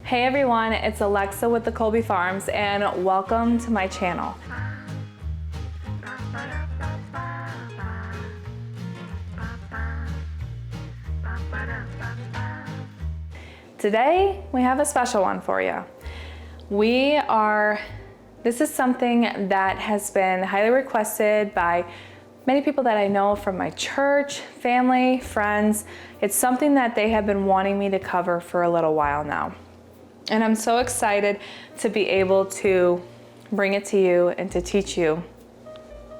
Hey everyone, it's Alexa with the Colby Farms and welcome to my channel. Today we have a special one for you. This is something that has been highly requested by many people that I know from my church, family, friends. It's something that they have been wanting me to cover for a little while now. And I'm so excited to be able to bring it to you and to teach you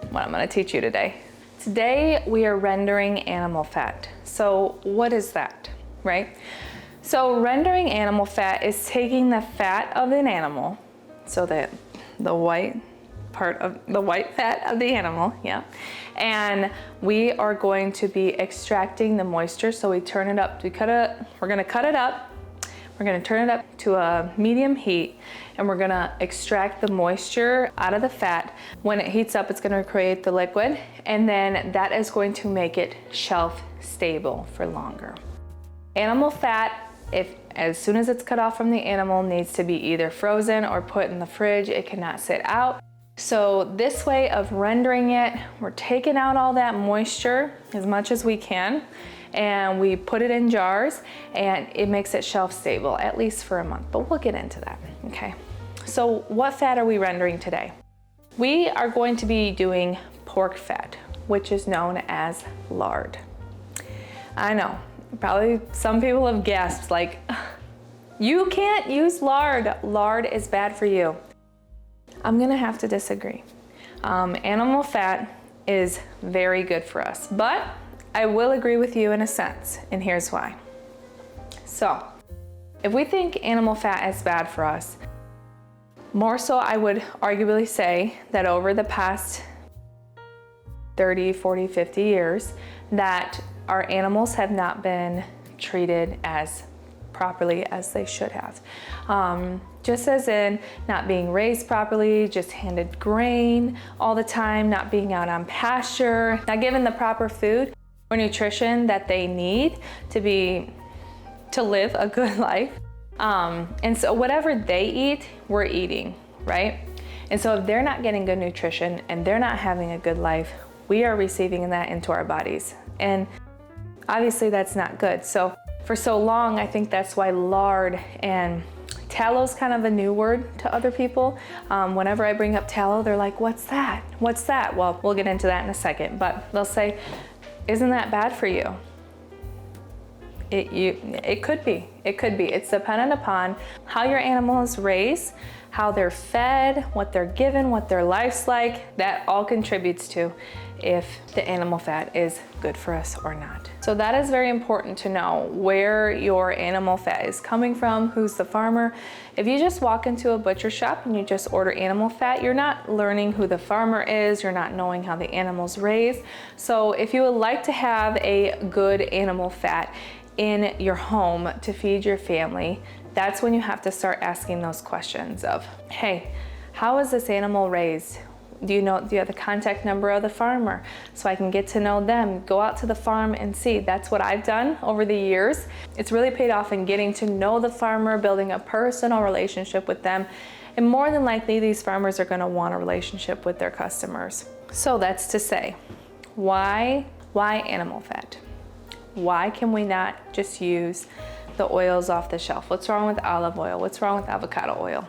what I'm going to teach you today. Today we are rendering animal fat. So what is that, right? So rendering animal fat is taking the fat of an animal, so that the white fat of the animal, yeah. And we are going to be extracting the moisture. So we turn it up, we're going to cut it up. We're going to turn it up to a medium heat and we're going to extract the moisture out of the fat. When it heats up, it's going to create the liquid, and then that is going to make it shelf stable for longer. Animal fat, as soon as it's cut off from the animal, needs to be either frozen or put in the fridge. It cannot sit out. So this way of rendering it, we're taking out all that moisture as much as we can, and we put it in jars, and it makes it shelf stable, at least for a month, but we'll get into that, okay? So what fat are we rendering today? We are going to be doing pork fat, which is known as lard. I know, probably some people have gasped, like, you can't use lard. Lard is bad for you. I'm gonna have to disagree. Animal fat is very good for us, but I will agree with you in a sense, and here's why. So, if we think animal fat is bad for us, more so I would arguably say that over the past 30, 40, 50 years, that our animals have not been treated as properly as they should have. Just as in not being raised properly, just handed grain all the time, not being out on pasture, not given the proper food or nutrition that they need to live a good life. And so whatever they eat, we're eating, right? And so if they're not getting good nutrition and they're not having a good life, we are receiving that into our bodies. And obviously that's not good. So for so long, I think that's why lard and tallow is kind of a new word to other people. Whenever I bring up tallow, they're like, what's that? What's that? Well, we'll get into that in a second, but they'll say, isn't that bad for you? It could be. It could be. It's dependent upon how your animal is raised, how they're fed, what they're given, what their life's like. That all contributes to if the animal fat is good for us or not. So that is very important to know where your animal fat is coming from, who's the farmer. If you just walk into a butcher shop and you just order animal fat, you're not learning who the farmer is, you're not knowing how the animal's raised. So if you would like to have a good animal fat in your home to feed your family, that's when you have to start asking those questions of, hey, how is this animal raised? Do you have the contact number of the farmer so I can get to know them? Go out to the farm and see. That's what I've done over the years. It's really paid off in getting to know the farmer, building a personal relationship with them. And more than likely, these farmers are going to want a relationship with their customers. So that's to say, why animal fat? Why can we not just use the oils off the shelf? What's wrong with olive oil? What's wrong with avocado oil,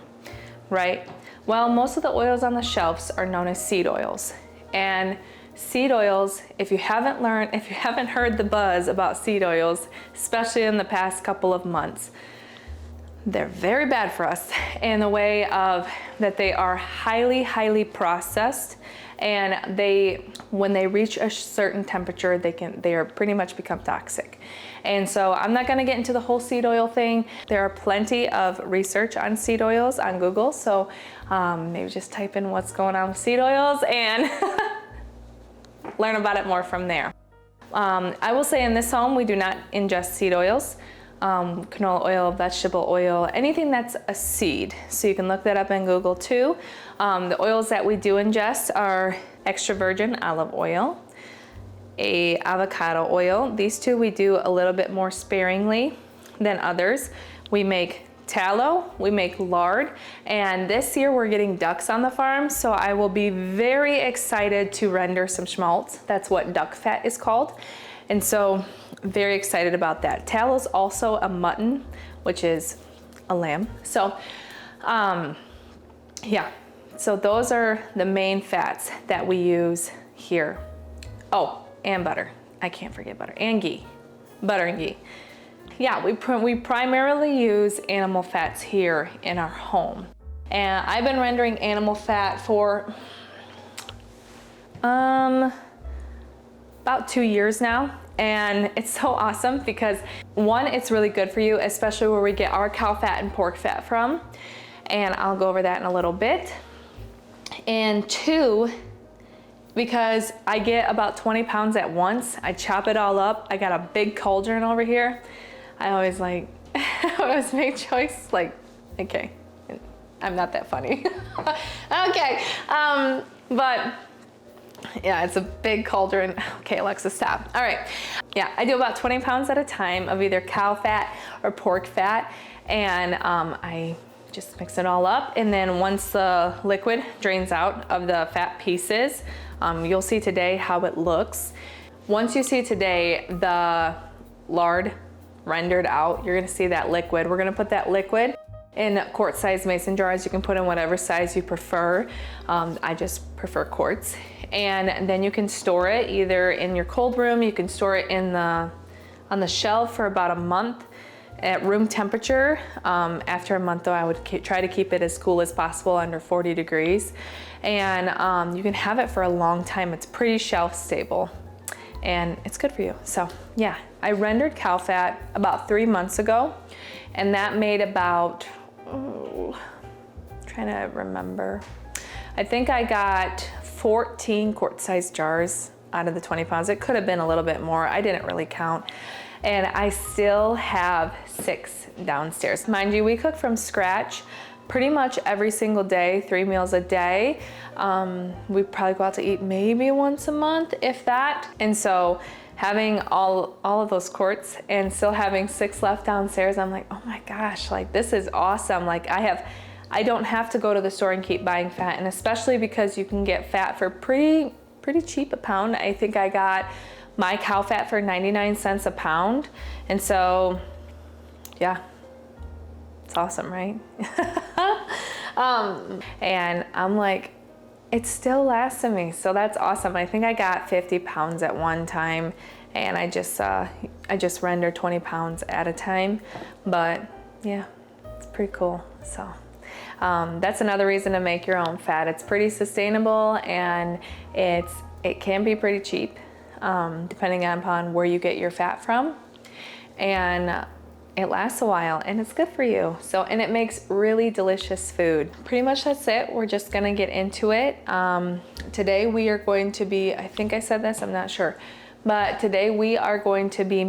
right? Well, most of the oils on the shelves are known as seed oils. And seed oils, if you haven't heard the buzz about seed oils, especially in the past couple of months, they're very bad for us in the way of that they are highly, highly processed, and when they reach a certain temperature, they are pretty much become toxic. And so I'm not gonna get into the whole seed oil thing. There are plenty of research on seed oils on Google, so maybe just type in what's going on with seed oils and learn about it more from there. I will say in this home, we do not ingest seed oils. Canola oil, vegetable oil, anything that's a seed. So you can look that up in Google too. The oils that we do ingest are extra virgin olive oil, avocado oil. These two we do a little bit more sparingly than others. We make tallow, we make lard, and this year we're getting ducks on the farm, so I will be very excited to render some schmaltz. That's what duck fat is called. And so very excited about that. Tallow is also a mutton, which is a lamb. So yeah, so those are the main fats that we use here. Oh, and butter. I can't forget butter and ghee. Butter and ghee. Yeah, we primarily use animal fats here in our home. And I've been rendering animal fat for about 2 years now. And it's so awesome because one, it's really good for you, especially where we get our cow fat and pork fat from. And I'll go over that in a little bit. And two, because I get about 20 pounds at once, I chop it all up. I got a big cauldron over here. I always I always make choice, like, okay, I'm not that funny. Okay, but yeah, it's a big cauldron. Okay, Alexa, stop. All right, yeah, I do about 20 pounds at a time of either cow fat or pork fat, and I just mix it all up. And then once the liquid drains out of the fat pieces, you'll see today how it looks. Once you see today the lard rendered out, you're gonna see that liquid. We're gonna put that liquid in quart-sized mason jars. You can put in whatever size you prefer. I just prefer quarts. And then you can store it either in your cold room, you can store it on the shelf for about a month at room temperature. After a month though, I would try to keep it as cool as possible, under 40 degrees. And you can have it for a long time. It's pretty shelf stable and it's good for you. So yeah, I rendered cow fat about 3 months ago, and that made about, trying to remember, I think I got 14 quart-sized jars out of the 20 pounds. It could have been a little bit more. I didn't really count. And I still have 6 downstairs. Mind you, we cook from scratch pretty much every single day, 3 meals a day. We probably go out to eat maybe once a month, if that. And so having all of those quarts and still having 6 left downstairs, I'm like, oh my gosh, like this is awesome. Like I don't have to go to the store and keep buying fat, and especially because you can get fat for pretty cheap a pound. I think I got my cow fat for 99 cents a pound. And so, yeah, it's awesome, right? And I'm like, it's still lasting me. So that's awesome. I think I got 50 pounds at one time, and I just render 20 pounds at a time. But yeah, it's pretty cool. So that's another reason to make your own fat. It's pretty sustainable, and it can be pretty cheap, depending upon where you get your fat from. And it lasts a while, and it's good for you. So, and it makes really delicious food. Pretty much that's it. We're just gonna get into it. Today we are going to be, I think I said this, I'm not sure, but today we are going to be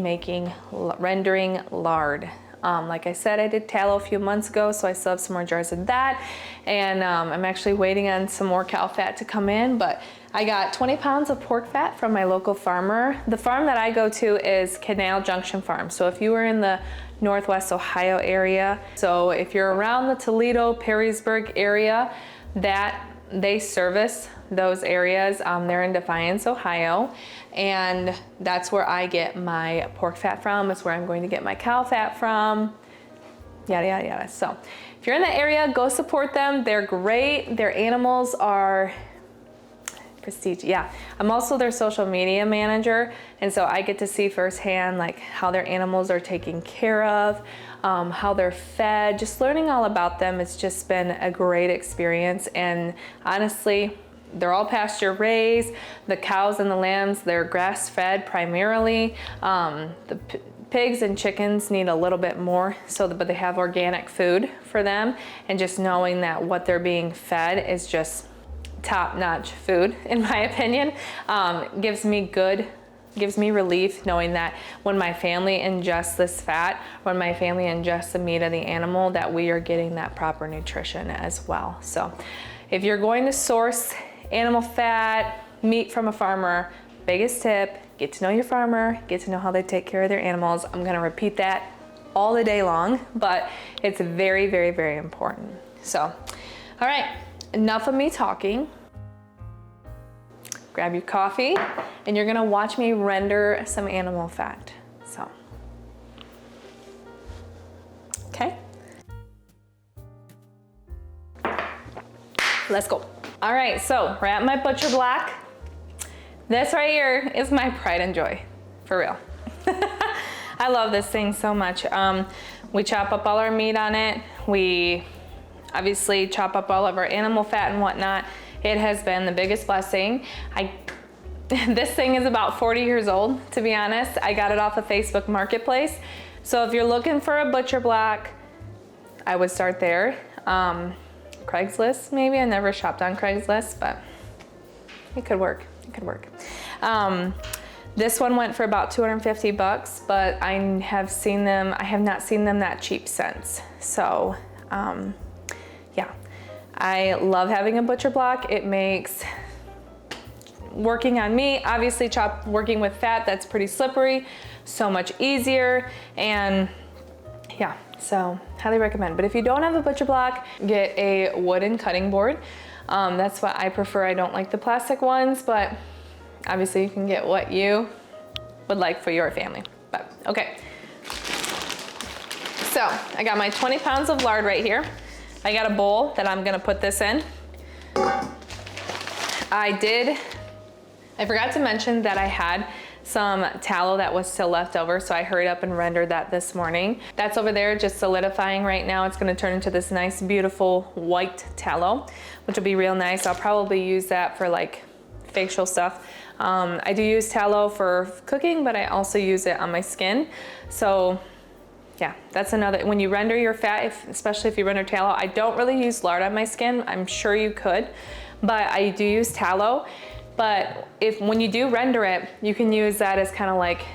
rendering lard. Like I said, I did tallow a few months ago, so I still have some more jars of that. And I'm actually waiting on some more cow fat to come in, but I got 20 pounds of pork fat from my local farmer. The farm that I go to is Canal Junction Farm. So if you were in the Northwest Ohio area, so if you're around the Toledo, Perrysburg area, that they service those areas. They're in Defiance, Ohio, and that's where I get my pork fat from. It's where I'm going to get my cow fat from, yada, yada, yada. So if you're in the area, go support them. They're great. Their animals are prestige. Yeah, I'm also their social media manager, and so I get to see firsthand like how their animals are taken care of, how they're fed, just learning all about them. It's just been a great experience, and honestly, they're all pasture raised. The cows and the lambs, they're grass fed primarily. The pigs and chickens need a little bit more, but they have organic food for them, and just knowing that what they're being fed is just top-notch food, in my opinion, gives me relief knowing that when my family ingests this fat, when my family ingests the meat of the animal, that we are getting that proper nutrition as well. So if you're going to source animal fat, meat from a farmer, biggest tip, get to know your farmer, get to know how they take care of their animals. I'm gonna repeat that all the day long, but it's very, very, very important. So, all right, enough of me talking. Grab your coffee, and you're gonna watch me render some animal fat. So, okay. Let's go. All right, so we're at my Butcher Block. This right here is my pride and joy, for real. I love this thing so much. We chop up all our meat on it. We obviously chop up all of our animal fat and whatnot. It has been the biggest blessing. This thing is about 40 years old, to be honest. I got it off of Facebook Marketplace. So if you're looking for a Butcher Block, I would start there. Craigslist, maybe. I never shopped on Craigslist, but it could work. It could work. This one went for about 250 bucks, but I have not seen them that cheap since. So, yeah. I love having a Butcher Block. It makes working on meat, obviously working with fat, that's pretty slippery, so much easier, and yeah, so highly recommend. But if you don't have a Butcher Block, get a wooden cutting board. That's what I prefer. I don't like the plastic ones, but obviously you can get what you would like for your family. But okay, so I got my 20 pounds of lard right here. I got a bowl that I'm gonna put this in. I forgot to mention that I had some tallow that was still left over, so I hurried up and rendered that this morning. That's over there just solidifying right now. It's gonna turn into this nice, beautiful white tallow, which will be real nice. I'll probably use that for like facial stuff. I do use tallow for cooking, but I also use it on my skin. So yeah, that's another, when you render your fat, especially if you render tallow, I don't really use lard on my skin. I'm sure you could, but I do use tallow. But when you do render it, you can use that as kind of like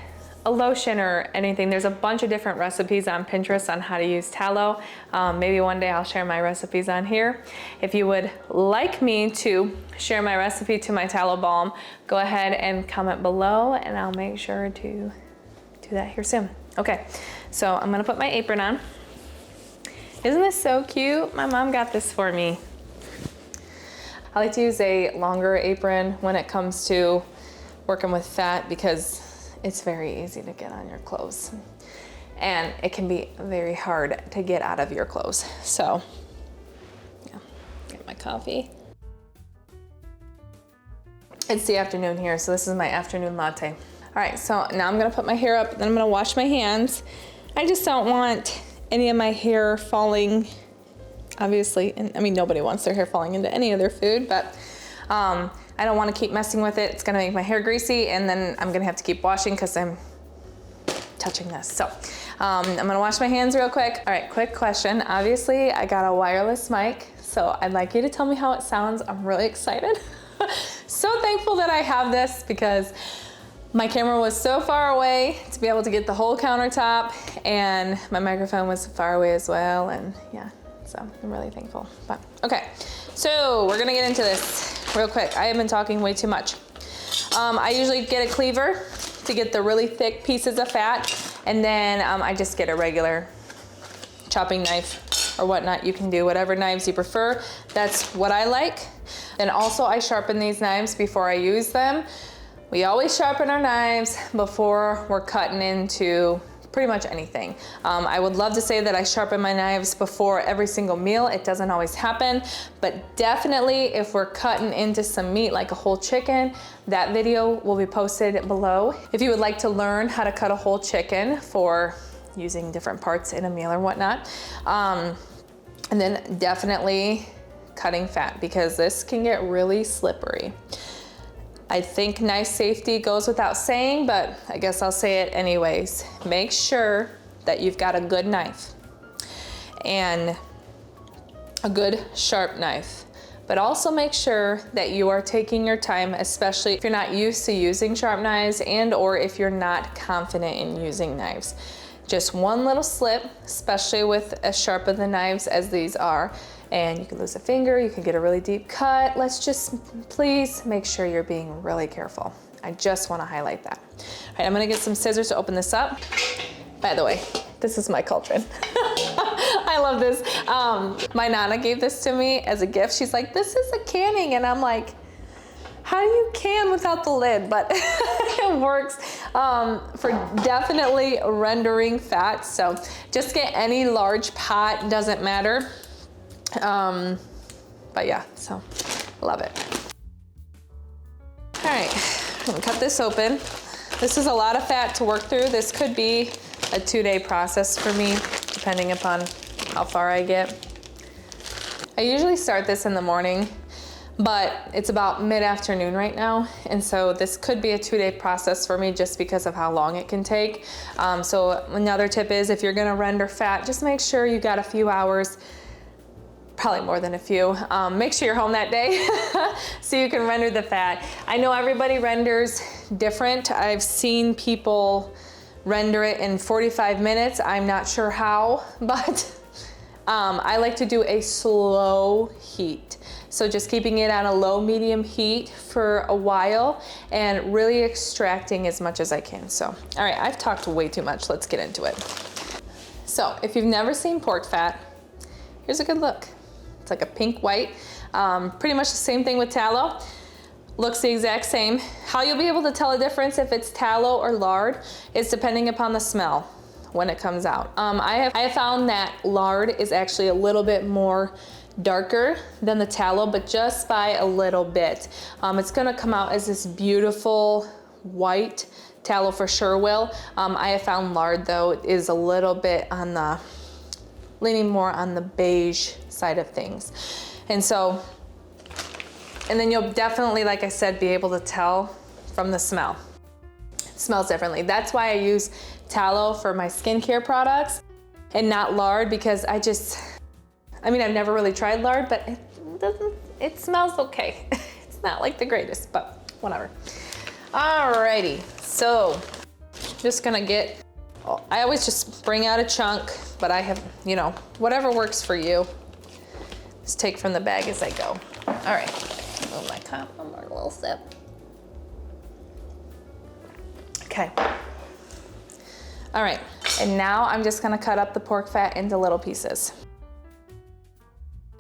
a lotion or anything. There's a bunch of different recipes on Pinterest on how to use tallow. Maybe one day I'll share my recipes on here. If you would like me to share my recipe to my tallow balm, go ahead and comment below and I'll make sure to do that here soon. Okay, so I'm gonna put my apron on. Isn't this so cute? My mom got this for me. I like to use a longer apron when it comes to working with fat because it's very easy to get on your clothes. And it can be very hard to get out of your clothes. So, yeah, get my coffee. It's the afternoon here, so this is my afternoon latte. All right, so now I'm gonna put my hair up, then I'm gonna wash my hands. I just don't want any of my hair falling, obviously, and I mean, nobody wants their hair falling into any of their food, but I don't wanna keep messing with it. It's gonna make my hair greasy, and then I'm gonna have to keep washing because I'm touching this. So I'm gonna wash my hands real quick. All right, quick question. Obviously, I got a wireless mic, so I'd like you to tell me how it sounds. I'm really excited. So thankful that I have this because my camera was so far away to be able to get the whole countertop, and my microphone was far away as well, and yeah, so I'm really thankful. But okay, so we're gonna get into this real quick. I have been talking way too much. I usually get a cleaver to get the really thick pieces of fat, and then I just get a regular chopping knife or whatnot. You can do whatever knives you prefer. That's what I like. And also I sharpen these knives before I use them. We always sharpen our knives before we're cutting into pretty much anything. I would love to say that I sharpen my knives before every single meal. It doesn't always happen, but definitely if we're cutting into some meat like a whole chicken, that video will be posted below. If you would like to learn how to cut a whole chicken for using different parts in a meal or whatnot. And then definitely cutting fat, because this can get really slippery. I think knife safety goes without saying, but I guess I'll say it anyways. Make sure that you've got a good knife and a good sharp knife, but also make sure that you are taking your time, especially if you're not used to using sharp knives and or if you're not confident in using knives. Just one little slip, especially with as sharp of the knives as these are, and you can lose a finger, you can get a really deep cut. Let's just please make sure you're being really careful. I just want to highlight that. All right, I'm gonna get some scissors to open this up. By the way, This is my cauldron. I love this. My Nana gave this to me as a gift. She's like, this is a canning. And I'm like, how do you can without the lid? But it works for definitely rendering fat. So just get any large pot, doesn't matter. But yeah, so love it. All right, I'm gonna cut this open. This is a lot of fat to work through. This could be a 2-day process for me, depending upon how far I get. I usually start this in the morning, but it's about mid-afternoon right now. And so this could be a 2-day process for me just because of how long it can take. So another tip is if you're gonna render fat, just make sure you got a few hours, probably more than a few. Make sure you're home that day so you can render the fat. I know everybody renders different. I've seen people render it in 45 minutes. I'm not sure how, but I like to do a slow heat. So just keeping it on a low medium heat for a while and really extracting as much as I can. So, all right, I've talked way too much. Let's get into it. So if you've never seen pork fat, here's a good look. It's like a pink white, pretty much the same thing with tallow. Looks the exact same. How you'll be able to tell a difference if it's tallow or lard is depending upon the smell when it comes out. I have found that lard is actually a little bit more darker than the tallow, but just by a little bit. It's gonna come out as this beautiful white. Tallow for sure will. I have found lard though is a little bit on the, leaning more on the beige side of things. And so, and then you'll definitely, like I said, be able to tell from the smell. It smells differently. That's why I use tallow for my skincare products and not lard, because I mean, I've never really tried lard, but it smells okay. It's not like the greatest, but whatever. Alrighty, so just gonna get, I always just bring out a chunk, but I have, you know, whatever works for you. Just take from the bag as I go. All right, move my cup, one more little sip. Okay. All right, and now I'm just gonna cut up the pork fat into little pieces.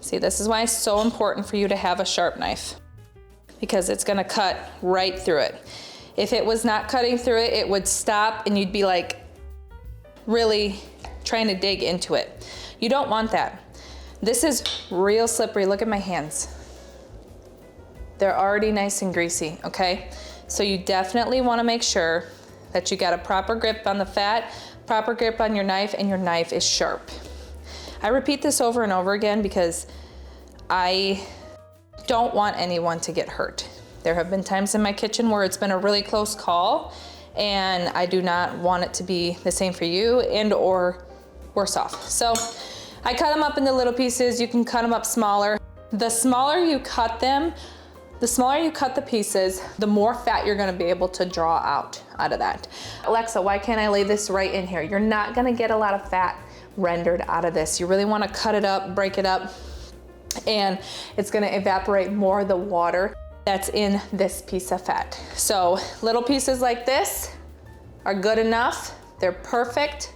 See, this is why it's so important for you to have a sharp knife, because it's gonna cut right through it. If it was not cutting through it, it would stop and you'd be like really trying to dig into it. You don't want that. This is real slippery. Look at my hands. They're already nice and greasy, okay? So you definitely wanna make sure that you got a proper grip on the fat, proper grip on your knife, and your knife is sharp. I repeat this over and over again because I don't want anyone to get hurt. There have been times in my kitchen where it's been a really close call, and I do not want it to be the same for you and or worse off. So I cut them up into little pieces. You can cut them up smaller. The smaller you cut them, the smaller you cut the pieces, the more fat you're gonna be able to draw out of that. Alexa, why can't I lay this right in here? You're not gonna get a lot of fat rendered out of this. You really wanna cut it up, break it up, and it's gonna evaporate more of the water that's in this piece of fat. So little pieces like this are good enough. They're perfect.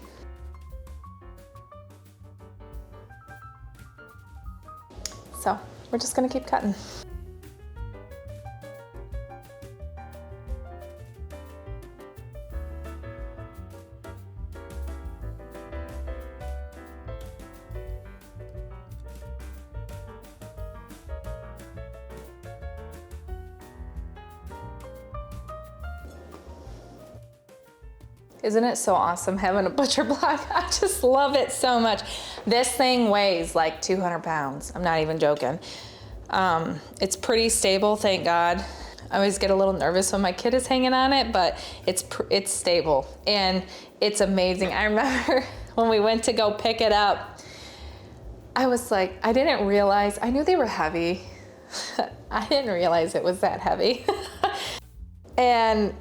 So we're just gonna keep cutting. Isn't it so awesome having a butcher block? I just love it so much. This thing weighs like 200 pounds. I'm not even joking. It's pretty stable, thank God. I always get a little nervous when my kid is hanging on it, but it's stable and it's amazing. I remember when we went to go pick it up, I was like, I didn't realize, I knew they were heavy. I didn't realize it was that heavy. And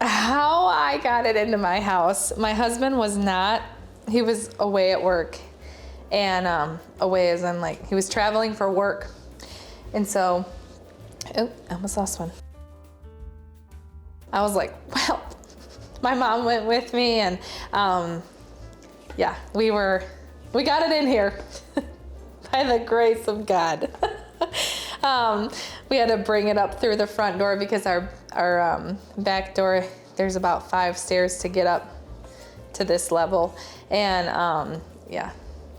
how I got it into my house, my husband was not, he was away at work, and away as in like, he was traveling for work. And so, oh, I almost lost one. I was like, well, my mom went with me, and yeah, we got it in here by the grace of God. We had to bring it up through the front door because our back door, there's about 5 stairs to get up to this level. And yeah,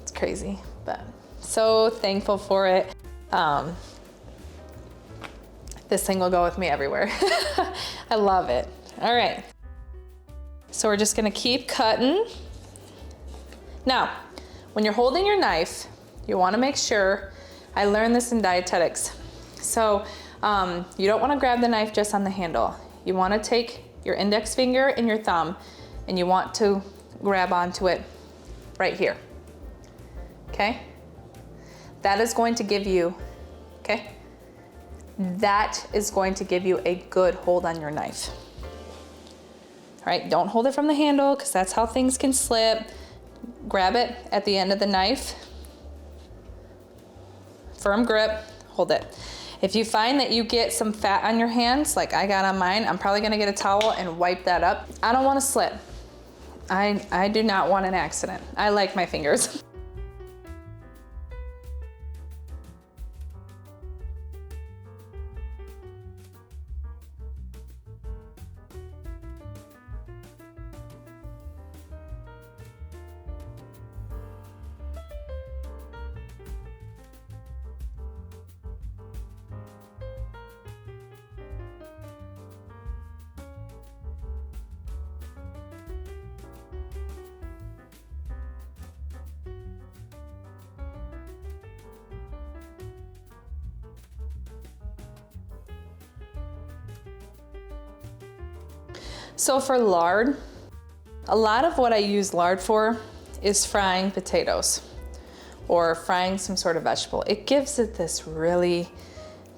it's crazy, but so thankful for it. This thing will go with me everywhere. I love it. All right. So we're just gonna keep cutting. Now, when you're holding your knife, you wanna make sure, I learned this in dietetics. So you don't wanna grab the knife just on the handle. You wanna take your index finger and your thumb and you want to grab onto it right here, okay? That is going to give you, okay? That is going to give you a good hold on your knife. All right, don't hold it from the handle because that's how things can slip. Grab it at the end of the knife. Firm grip, hold it. If you find that you get some fat on your hands, like I got on mine, I'm probably gonna get a towel and wipe that up. I don't wanna slip. I do not want an accident. I like my fingers. So for lard, a lot of what I use lard for is frying potatoes or frying some sort of vegetable. It gives it this really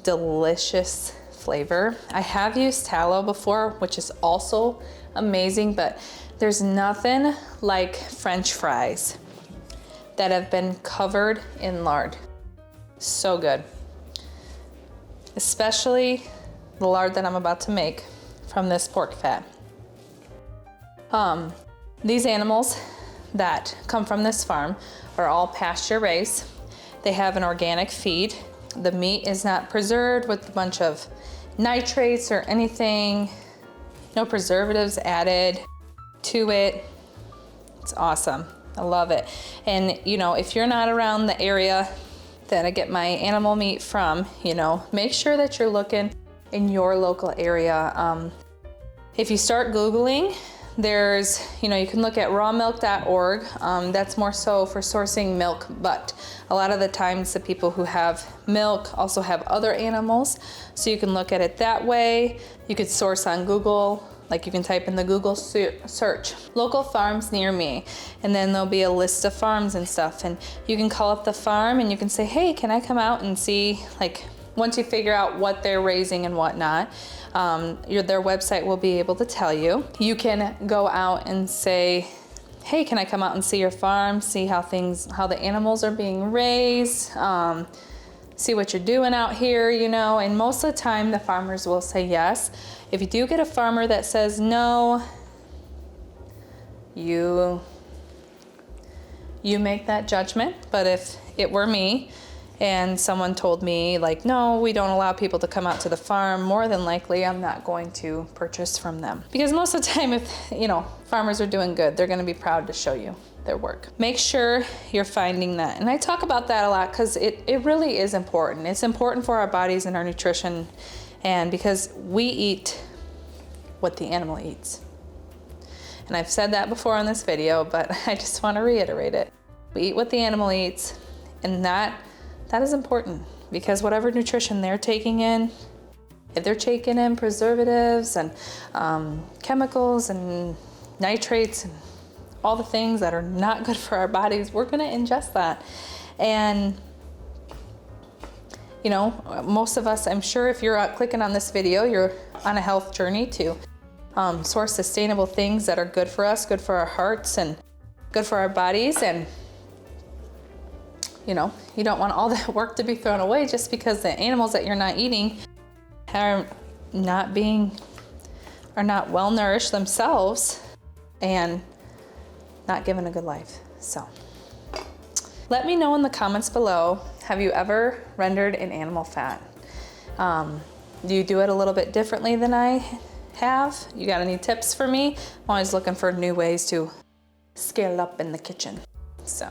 delicious flavor. I have used tallow before, which is also amazing, but there's nothing like French fries that have been covered in lard. So good. Especially the lard that I'm about to make from this pork fat. These animals that come from this farm are all pasture raised. They have an organic feed. The meat is not preserved with a bunch of nitrates or anything. No preservatives added to it. It's awesome. I love it. And you know, if you're not around the area that I get my animal meat from, you know, make sure that you're looking in your local area. If you start Googling, there's, you know, you can look at rawmilk.org. That's more so for sourcing milk, but a lot of the times the people who have milk also have other animals. So you can look at it that way. You could source on Google, like you can type in the Google search, local farms near me, and then there'll be a list of farms and stuff. And you can call up the farm and you can say, hey, can I come out and see, like, once you figure out what they're raising and whatnot, their website will be able to tell you. You can go out and say, hey, can I come out and see your farm, see how the animals are being raised, see what you're doing out here, you know, and most of the time the farmers will say yes. If you do get a farmer that says no, you make that judgment. But if it were me, and someone told me, like, no, we don't allow people to come out to the farm, more than likely I'm not going to purchase from them. Because most of the time, if, you know, farmers are doing good, they're gonna be proud to show you their work. Make sure you're finding that. And I talk about that a lot because it really is important. It's important for our bodies and our nutrition, and because we eat what the animal eats. And I've said that before in this video, but I just want to reiterate it. We eat what the animal eats, and that is important, because whatever nutrition they're taking in, if they're taking in preservatives and chemicals and nitrates and all the things that are not good for our bodies, we're gonna ingest that. And you know, most of us, I'm sure if you're clicking on this video, you're on a health journey to source sustainable things that are good for us, good for our hearts, and good for our bodies. And you know, you don't want all that work to be thrown away just because the animals that you're not eating are not well nourished themselves and not given a good life. So let me know in the comments below, have you ever rendered in animal fat? Do you do it a little bit differently than I have? You got any tips for me? I'm always looking for new ways to scale up in the kitchen. So.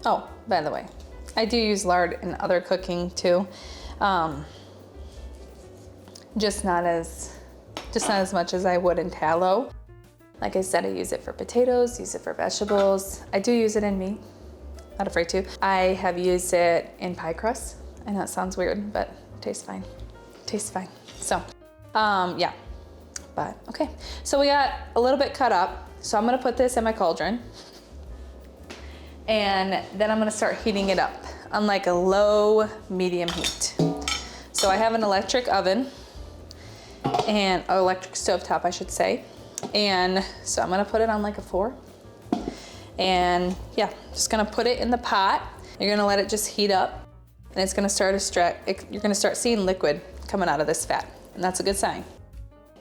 Oh, by the way, I do use lard in other cooking too. Just not as much as I would in tallow. Like I said, I use it for potatoes, use it for vegetables. I do use it in meat, not afraid to. I have used it in pie crust. I know it sounds weird, but it tastes fine. It tastes fine. So, yeah, but okay. So we got a little bit cut up. So I'm gonna put this in my cauldron. And then I'm gonna start heating it up on like a low medium heat. So I have an electric oven and an electric stovetop, I should say. And so I'm gonna put it on like a 4. And yeah, just gonna put it in the pot. You're gonna let it just heat up and it's gonna start you're gonna start seeing liquid coming out of this fat. And that's a good sign.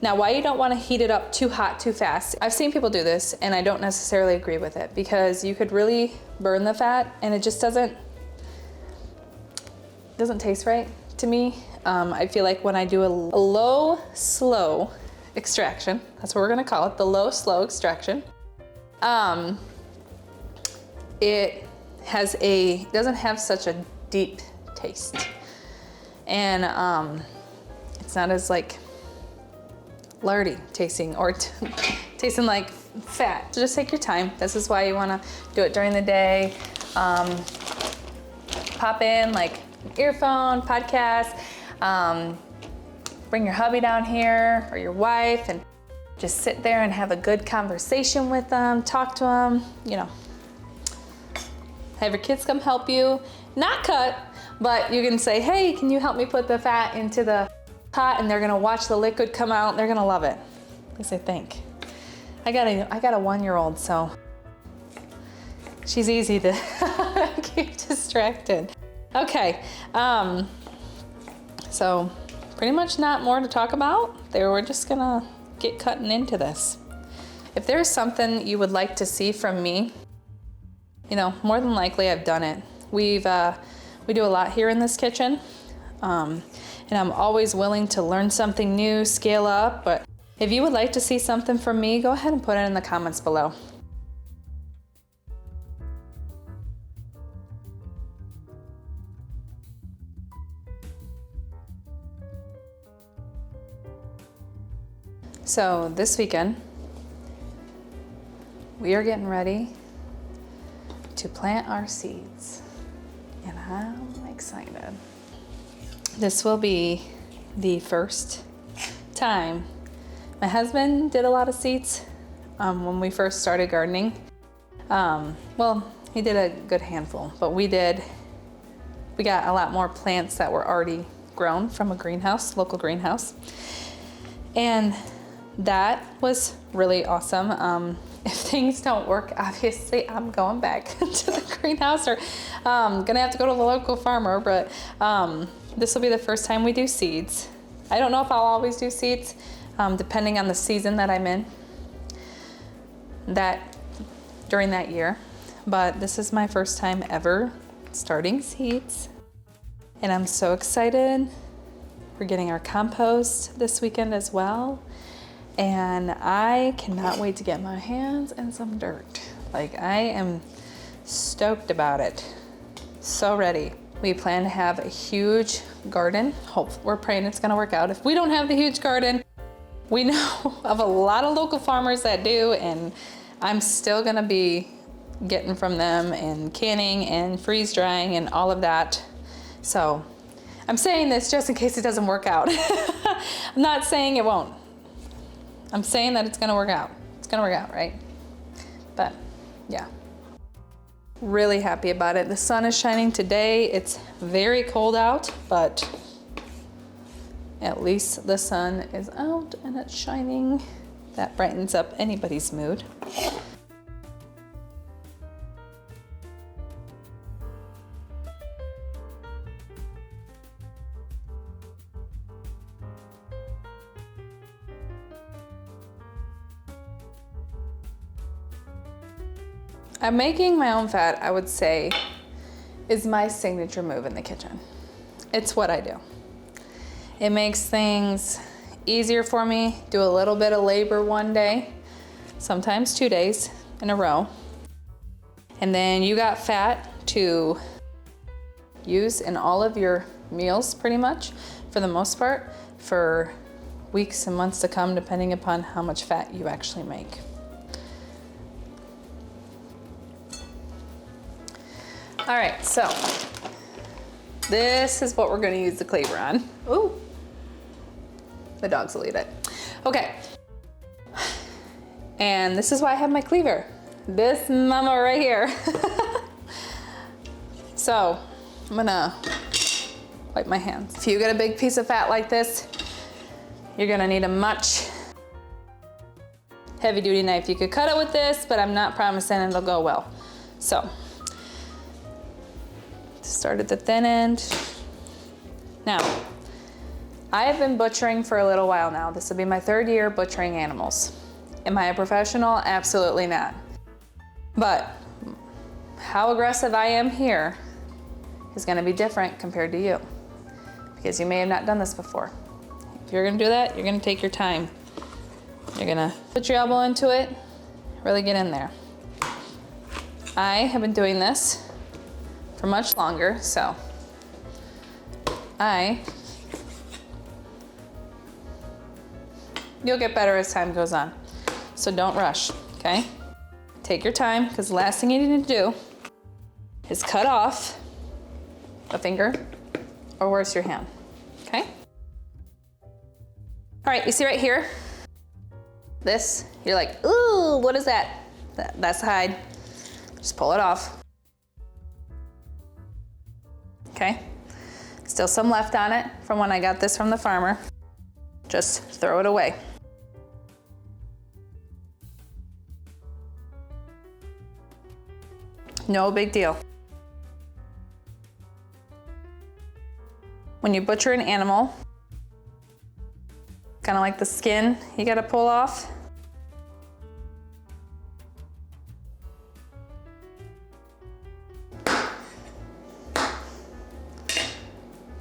Now, why you don't want to heat it up too hot too fast, I've seen people do this and I don't necessarily agree with it because you could really burn the fat and it just doesn't taste right to me. I feel like when I do a low, slow extraction, that's what we're gonna call it, the low, slow extraction, it doesn't have such a deep taste. And it's not as like lardy tasting or tasting like fat. So just take your time. This is why you want to do it during the day. Pop in like an earphone, podcast, bring your hubby down here or your wife and just sit there and have a good conversation with them, talk to them, you know. Have your kids come help you, not cut, but you can say, hey, can you help me put the fat into the pot? And they're gonna watch the liquid come out. They're gonna love it. At least I think. I got a 1-year-old, so she's easy to keep distracted. Okay, so pretty much not more to talk about. We're just gonna get cutting into this. If there's something you would like to see from me, you know, more than likely I've done it. We do a lot here in this kitchen. And I'm always willing to learn something new, scale up, but if you would like to see something from me, go ahead and put it in the comments below. So this weekend, we are getting ready to plant our seeds, and I'm excited. This will be the first time. My husband did a lot of seeds when we first started gardening. Well, he did a good handful, but we got a lot more plants that were already grown from a greenhouse, local greenhouse. And that was really awesome. If things don't work, obviously I'm going back to the greenhouse or gonna have to go to the local farmer, but this will be the first time we do seeds. I don't know if I'll always do seeds, depending on the season that I'm in during that year. But this is my first time ever starting seeds. And I'm so excited. We're getting our compost this weekend as well. And I cannot wait to get my hands in some dirt. Like, I am stoked about it. So ready. We plan to have a huge garden. We're praying it's gonna work out. If we don't have the huge garden, we know of a lot of local farmers that do, and I'm still gonna be getting from them and canning and freeze drying and all of that. So I'm saying this just in case it doesn't work out. I'm not saying it won't. I'm saying that it's gonna work out. It's gonna work out, right? But yeah, really happy about it. The sun is shining today. It's very cold out, but at least the sun is out and it's shining. That brightens up anybody's mood. Making my own fat, I would say, is my signature move in the kitchen. It's what I do. It makes things easier for me. Do a little bit of labor one day, sometimes 2 days in a row. And then you got fat to use in all of your meals pretty much, for the most part, for weeks and months to come, depending upon how much fat you actually make. All right, so this is what we're gonna use the cleaver on. Ooh, the dogs will eat it. Okay, and this is why I have my cleaver. This mama right here. So I'm gonna wipe my hands. If you get a big piece of fat like this, you're gonna need a much heavy duty knife. You could cut it with this, but I'm not promising it'll go well. So, start at the thin end. Now, I have been butchering for a little while now. This will be my 3rd year butchering animals. Am I a professional? Absolutely not. But how aggressive I am here is gonna be different compared to you, because you may have not done this before. If you're gonna do that, you're gonna take your time. You're gonna put your elbow into it, really get in there. I have been doing this for much longer, so you'll get better as time goes on. So don't rush, okay? Take your time, because the last thing you need to do is cut off a finger or worse, your hand, okay? All right, you see right here? This, you're like, ooh, what is that? That's the hide. Just pull it off. Okay? Still some left on it from when I got this from the farmer. Just throw it away. No big deal. When you butcher an animal, kind of like the skin, you gotta pull off.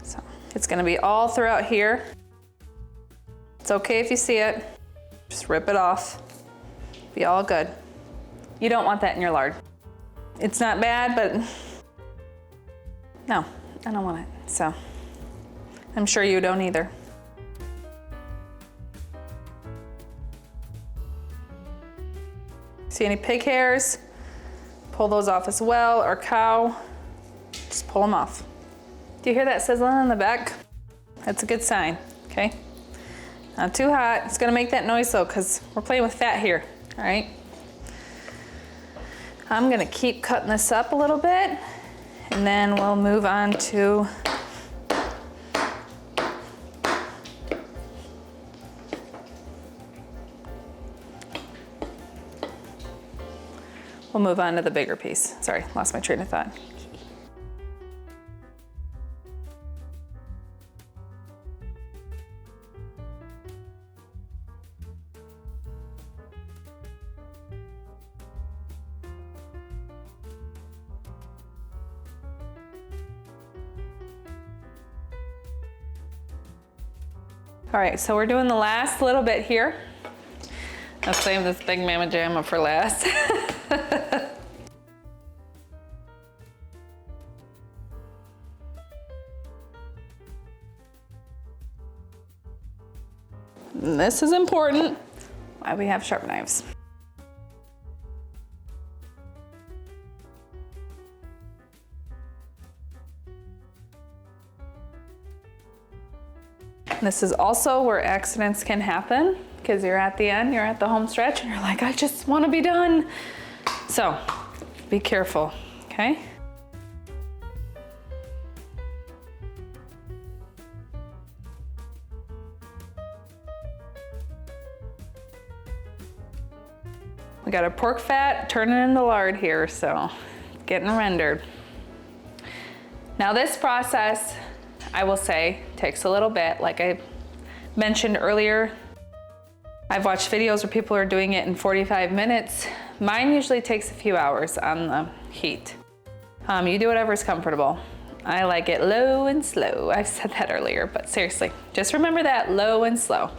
So it's gonna be all throughout here. It's okay if you see it, just rip it off. Be all good. You don't want that in your lard. It's not bad, but no, I don't want it. So I'm sure you don't either. See any pig hairs? Pull those off as well, or cow, just pull them off. Do you hear that sizzling in the back? That's a good sign, okay? Not too hot. It's gonna make that noise though, because we're playing with fat here, all right? I'm gonna keep cutting this up a little bit, and then we'll move on to the bigger piece. Sorry, lost my train of thought. All right, so we're doing the last little bit here. I'll save this big mama jamma for last. And this is important, why we have sharp knives. This is also where accidents can happen, because you're at the end, you're at the home stretch, and you're like, I just want to be done. So be careful, okay? We got our pork fat turning into lard here, so getting rendered. Now this process, I will say, takes a little bit. Like I mentioned earlier, I've watched videos where people are doing it in 45 minutes. Mine usually takes a few hours on the heat. You do whatever's comfortable. I like it low and slow. I've said that earlier, but seriously, just remember that, low and slow.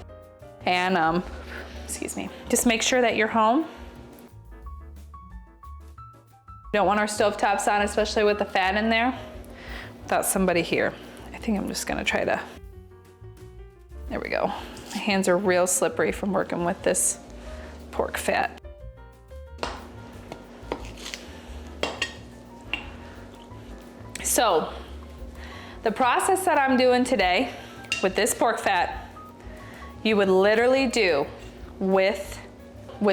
And excuse me, just make sure that you're home. We don't want our stovetops on, especially with the fat in there, without somebody here. I think I'm just gonna try to, there we go. My hands are real slippery from working with this pork fat. So, the process that I'm doing today with this pork fat, you would literally do with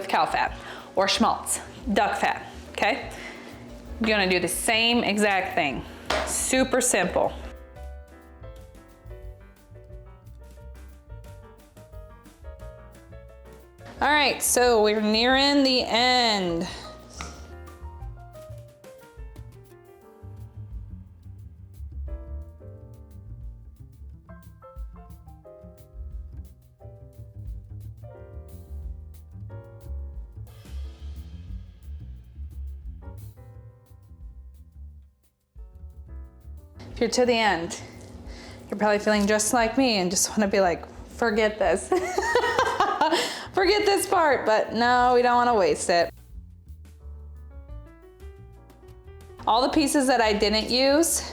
cow fat or schmaltz, duck fat, okay? You're gonna do the same exact thing. Super simple. All right, so we're nearing the end. If you're to the end, you're probably feeling just like me and just want to be like, forget this. Forget this part, but no, we don't want to waste it. All the pieces that I didn't use,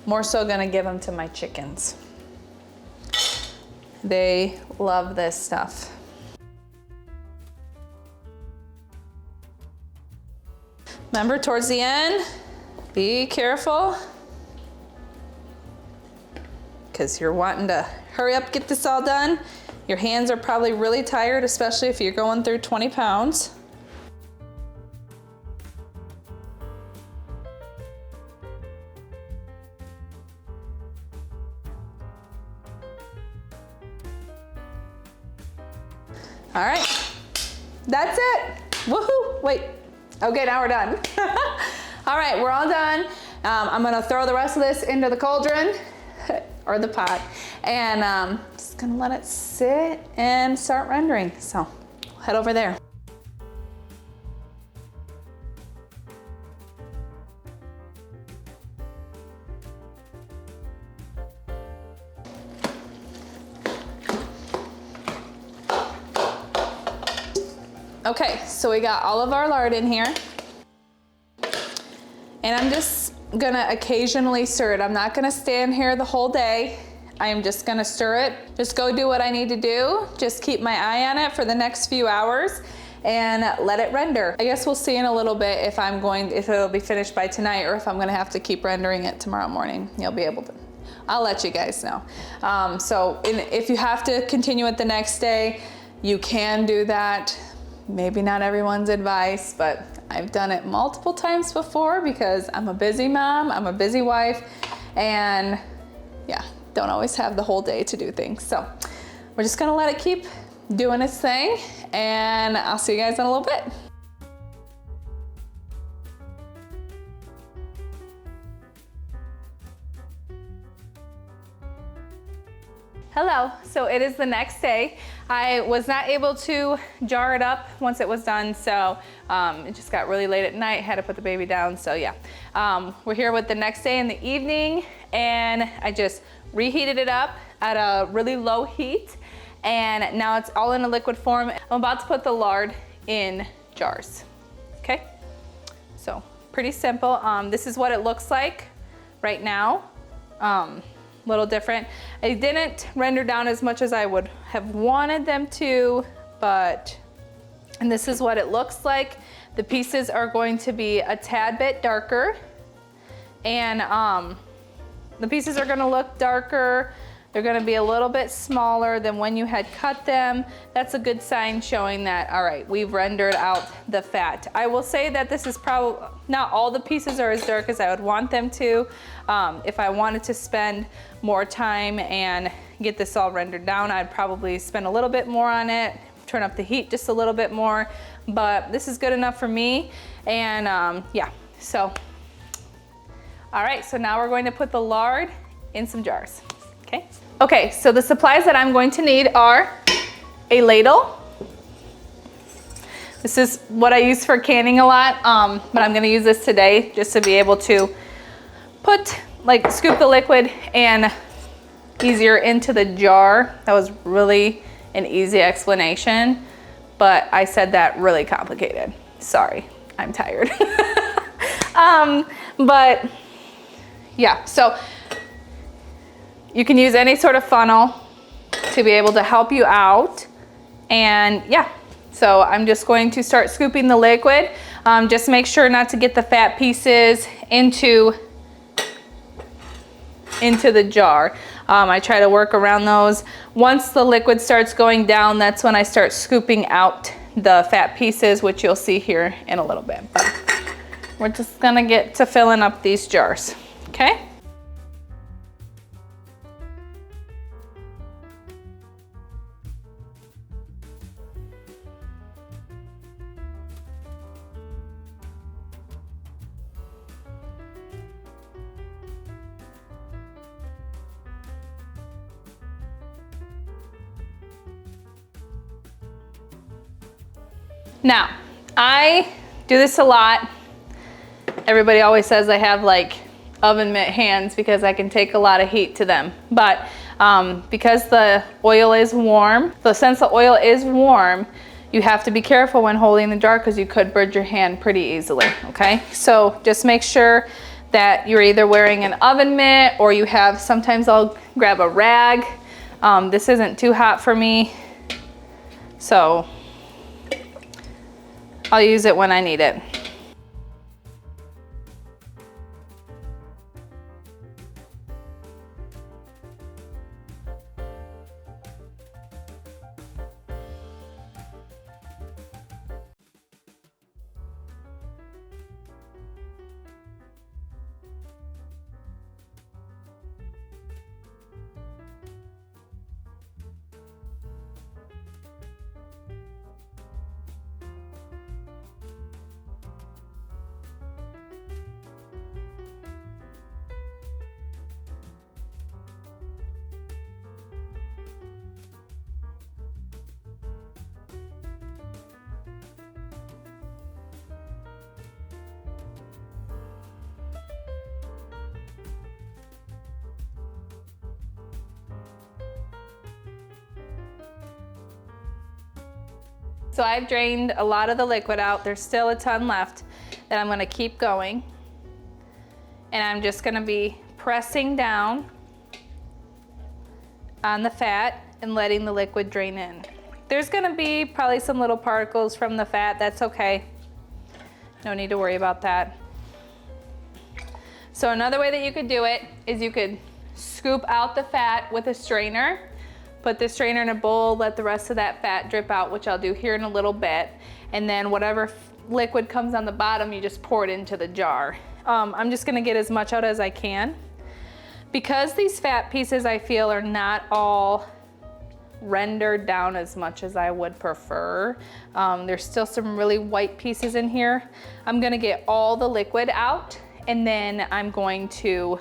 more so gonna give them to my chickens. They love this stuff. Remember, towards the end, be careful, because you're wanting to hurry up, get this all done. Your hands are probably really tired, especially if you're going through 20 pounds. All right, that's it. Woohoo, wait. Okay, now we're done. All right, we're all done. I'm gonna throw the rest of this into the cauldron or the pot, and just gonna let it sit and start rendering. So head over there. Okay, so we got all of our lard in here. And I'm just gonna occasionally stir it. I'm not gonna stand here the whole day. I am just gonna stir it. Just go do what I need to do. Just keep my eye on it for the next few hours and let it render. I guess we'll see in a little bit if it'll be finished by tonight or if I'm gonna have to keep rendering it tomorrow morning. You'll be able to. I'll let you guys know. If you have to continue it the next day, you can do that. Maybe not everyone's advice, but I've done it multiple times before because I'm a busy mom, I'm a busy wife, and yeah, don't always have the whole day to do things. So we're just gonna let it keep doing its thing, and I'll see you guys in a little bit. Hello, so it is the next day. I was not able to jar it up once it was done, so it just got really late at night, had to put the baby down, so yeah. We're here with the next day in the evening, and I just reheated it up at a really low heat, and now it's all in a liquid form. I'm about to put the lard in jars, okay? So pretty simple. This is what it looks like right now. Little different. I didn't render down as much as I would have wanted them to, and this is what it looks like. The pieces are going to be a tad bit darker, and the pieces are gonna look darker. They're gonna be a little bit smaller than when you had cut them. That's a good sign showing that, all right, we've rendered out the fat. I will say that this is probably, not all the pieces are as dark as I would want them to. If I wanted to spend more time and get this all rendered down, I'd probably spend a little bit more on it, turn up the heat just a little bit more, but this is good enough for me. And yeah, so, all right, so now we're going to put the lard in some jars, okay? Okay, so the supplies that I'm going to need are a ladle. This is what I use for canning a lot, but I'm gonna use this today just to be able to scoop the liquid and easier into the jar. That was really an easy explanation, but I said that really complicated. Sorry, I'm tired. But yeah, so you can use any sort of funnel to be able to help you out. And yeah, so I'm just going to start scooping the liquid. Just make sure not to get the fat pieces into the jar. I try to work around those. Once the liquid starts going down, that's when I start scooping out the fat pieces, which you'll see here in a little bit. But we're just gonna get to filling up these jars, okay? Now, I do this a lot. Everybody always says I have like oven mitt hands because I can take a lot of heat to them. But because the oil is warm, so since the oil is warm, you have to be careful when holding the jar because you could burn your hand pretty easily, okay? So just make sure that you're either wearing an oven mitt or you have, sometimes I'll grab a rag. This isn't too hot for me, so I'll use it when I need it. So I've drained a lot of the liquid out. There's still a ton left that I'm gonna keep going. And I'm just gonna be pressing down on the fat and letting the liquid drain in. There's gonna be probably some little particles from the fat. That's okay. No need to worry about that. So another way that you could do it is you could scoop out the fat with a strainer. Put the strainer in a bowl, let the rest of that fat drip out, which I'll do here in a little bit. And then whatever liquid comes on the bottom, you just pour it into the jar. I'm just gonna get as much out as I can. Because these fat pieces I feel are not all rendered down as much as I would prefer. There's still some really white pieces in here. I'm gonna get all the liquid out and then I'm going to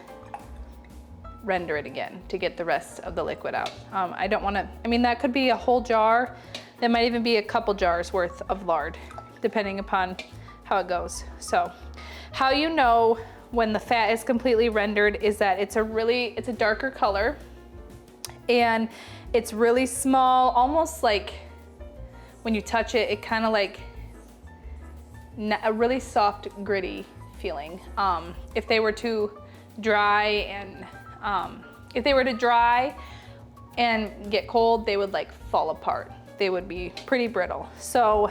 render it again to get the rest of the liquid out. I don't wanna, I mean, that could be a whole jar. That might even be a couple jars worth of lard, depending upon how it goes. So how you know when the fat is completely rendered is that it's a darker color and it's really small, almost like when you touch it, it kind of like a really soft, gritty feeling. If they were to dry and if they were to dry and get cold, they would like fall apart. They would be pretty brittle. So,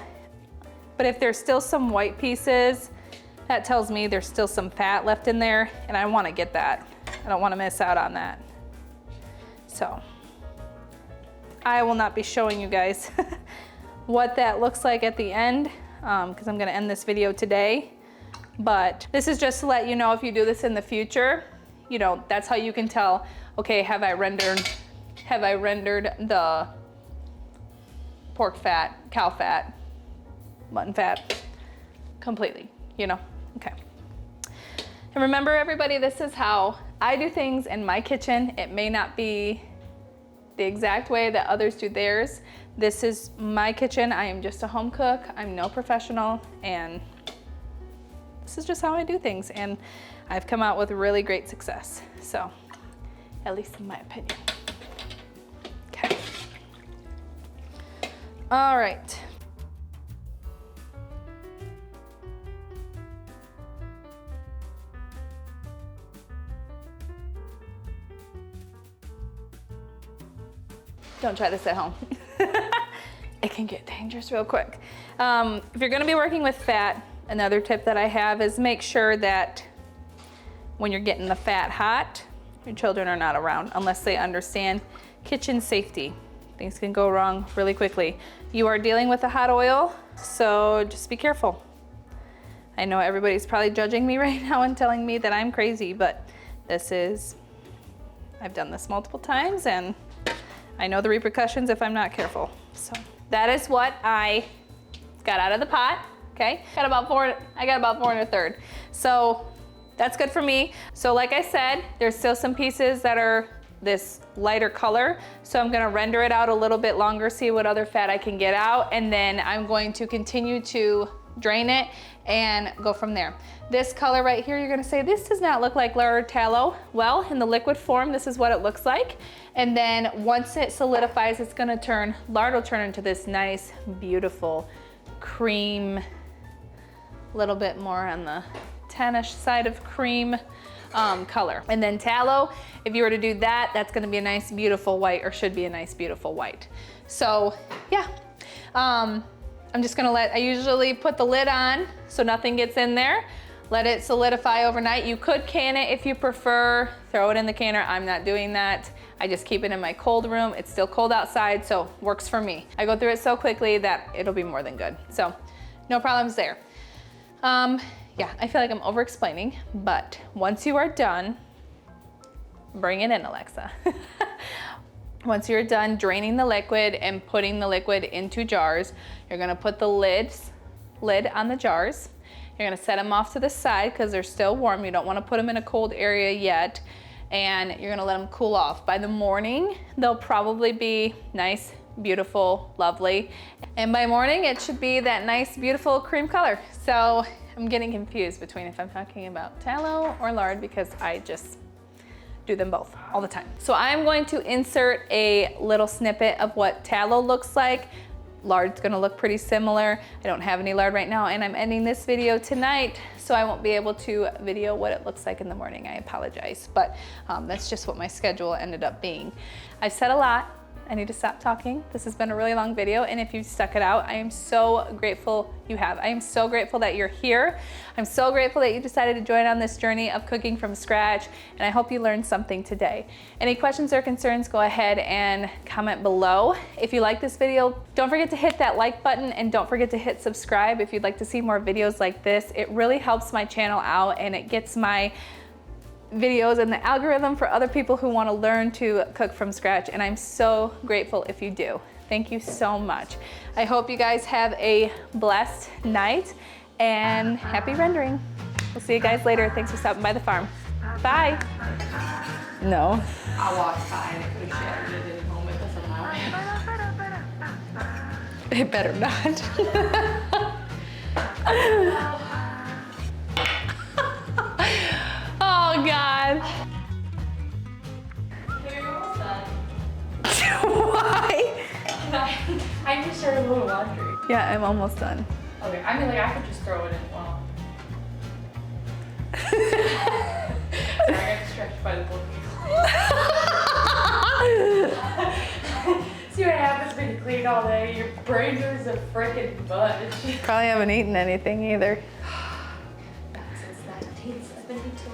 but if there's still some white pieces, that tells me there's still some fat left in there and I want to get that. I don't want to miss out on that. So I will not be showing you guys what that looks like at the end because I'm going to end this video today. But this is just to let you know if you do this in the future, you know, that's how you can tell, okay, have I rendered the pork fat, cow fat, mutton fat completely, you know? Okay. And remember everybody, this is how I do things in my kitchen. It may not be the exact way that others do theirs. This is my kitchen. I am just a home cook. I'm no professional, and this is just how I do things. And I've come out with really great success. So, at least in my opinion. Okay. All right. Don't try this at home. It can get dangerous real quick. If you're gonna be working with fat, another tip that I have is make sure that when you're getting the fat hot, your children are not around unless they understand kitchen safety. Things can go wrong really quickly. You are dealing with a hot oil, so just be careful. I know everybody's probably judging me right now and telling me that I'm crazy, but I've done this multiple times, and I know the repercussions if I'm not careful. So that is what I got out of the pot, okay? I got about 4 1/3. So that's good for me. So like I said, there's still some pieces that are this lighter color. So I'm gonna render it out a little bit longer, see what other fat I can get out, and then I'm going to continue to drain it and go from there. This color right here, you're gonna say, this does not look like lard or tallow. Well, in the liquid form, this is what it looks like. And then once it solidifies, lard will turn into this nice, beautiful cream, a little bit more on the tannish side of cream color. And then tallow, if you were to do that, that's gonna be a nice, beautiful white, or should be a nice, beautiful white. So yeah, I'm just gonna I usually put the lid on so nothing gets in there. Let it solidify overnight. You could can it if you prefer, throw it in the canner. I'm not doing that. I just keep it in my cold room. It's still cold outside, so works for me. I go through it so quickly that it'll be more than good. So no problems there. Yeah, I feel like I'm over explaining, but once you are done, bring it in, Alexa. Once you're done draining the liquid and putting the liquid into jars, you're gonna put the lid on the jars. You're gonna set them off to the side because they're still warm. You don't wanna put them in a cold area yet. And you're gonna let them cool off. By the morning, they'll probably be nice, beautiful, lovely. And by morning, it should be that nice, beautiful cream color. So I'm getting confused between if I'm talking about tallow or lard because I just do them both all the time. So I'm going to insert a little snippet of what tallow looks like. Lard's gonna look pretty similar. I don't have any lard right now, and I'm ending this video tonight, so I won't be able to video what it looks like in the morning. I apologize, but that's just what my schedule ended up being. I've said a lot. I need to stop talking. This has been a really long video, and if you've stuck it out, I am so grateful you have. I am so grateful that you're here. I'm so grateful that you decided to join on this journey of cooking from scratch, and I hope you learned something today. Any questions or concerns, go ahead and comment below. If you like this video, don't forget to hit that like button, and don't forget to hit subscribe if you'd like to see more videos like this. It really helps my channel out, and it gets my videos and the algorithm for other people who want to learn to cook from scratch, and I'm so grateful if you do. Thank you so much. I hope you guys have a blessed night and happy rendering. We'll see you guys later. Thanks for stopping by the farm. Bye. No. I walked by and it could have shattered it in a moment from now. It better not. Oh God. You're almost done. Why? I just started a little laundry. Yeah, I'm almost done. Okay, I mean, like, I could just throw it in. Well. Sorry, I got distracted by the book. See what happens when you clean all day? Your brain is a freaking budge. Probably haven't eaten anything either. Since 1972.